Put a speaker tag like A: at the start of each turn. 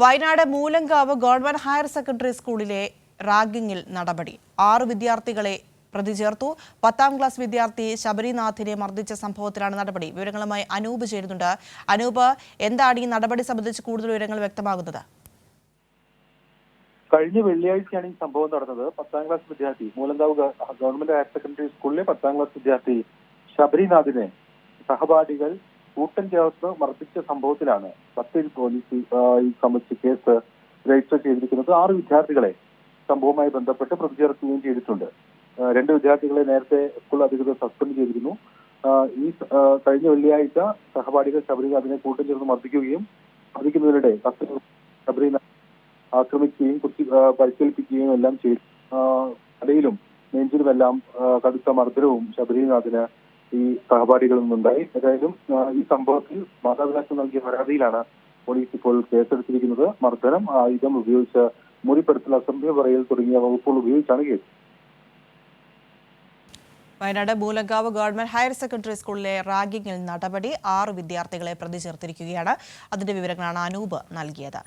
A: Wayanad Moolankavu government higher secondary സ്കൂളിലെ റാഗിങ്ങിൽ നടപടി 6 വിദ്യാർത്ഥികളെ പ്രതി ചേർത്തു. 10ാം ക്ലാസ് വിദ്യാർത്ഥി ശബരിനാഥിനെ മർദ്ദിച്ച സംഭവത്തിലാണ് നടപടി. വിവരങ്ങളുമായി അനൂപ് ചേരുന്നുണ്ട്. അനൂപ്, എന്താണ് ഈ നടപടി സംബന്ധിച്ച് കൂടുതൽ വിവരങ്ങൾ വ്യക്തമാകുന്നത്?
B: കഴിഞ്ഞ വെള്ളിയാഴ്ചയാണ് ഈ സംഭവം നടന്നത്. 10ാം ക്ലാസ് വിദ്യാർത്ഥി മൂലങ്കാവ് ഗവൺമെന്റ് ഹയർ സെക്കൻഡറി സ്കൂളിലെ 10ാം ക്ലാസ് വിദ്യാർത്ഥി ശബരിനാഥിനെ സഹപാഠികൾ കൂട്ടം ചേർത്ത് മർദ്ദിച്ച സംഭവത്തിലാണ് ബത്തേരി പോലീസ് ഈ സംബന്ധിച്ച് കേസ് രജിസ്റ്റർ ചെയ്തിരിക്കുന്നത്. 6 വിദ്യാർത്ഥികളെ സംഭവവുമായി ബന്ധപ്പെട്ട് പ്രതി ചേർക്കുകയും ചെയ്തിട്ടുണ്ട്. 2 വിദ്യാർത്ഥികളെ നേരത്തെ സ്കൂൾ അധികൃതർ സസ്പെൻഡ് ചെയ്തിരുന്നു. ഈ കഴിഞ്ഞ വെള്ളിയാഴ്ച സഹപാഠികൾ ശബരിനാഥിനെ കൂട്ടം ചേർത്ത് മർദ്ദിക്കുന്നതിനിടെ ശബരിനാഥ് ആക്രമിക്കുകയും പരിക്കേൽപ്പിക്കുകയും എല്ലാം ചെയ്തു. തലയിലും നെഞ്ചിലുമെല്ലാം കടുത്ത മർദ്ദനവും ശബരിനാഥിന് ഈ സഹപാഠികളിൽ നിന്നുണ്ടായി. ഏതായാലും ഈ സംഭവത്തിൽ മാതാപിതാക്കൾ നൽകിയ പരാതിയിലാണ് പോലീസ് ഇപ്പോൾ കേസെടുത്തിരിക്കുന്നത്. മർദ്ദനം, ആയുധം ഉപയോഗിച്ച് മുറിപ്പെടുത്തൽ, അസഭ്യ പറയൽ തുടങ്ങിയ വകുപ്പുകൾ ഉപയോഗിച്ചാണ് case.
A: Wayanad Moolankavu government higher secondary സ്കൂളിലെ റാഗിങ്ങിൽ നടപടി. 6 വിദ്യാർത്ഥികളെ പ്രതി ചേർത്തിരിക്കുകയാണ്. അതിന്റെ വിവരങ്ങളാണ് അനൂപ് നൽകിയത്.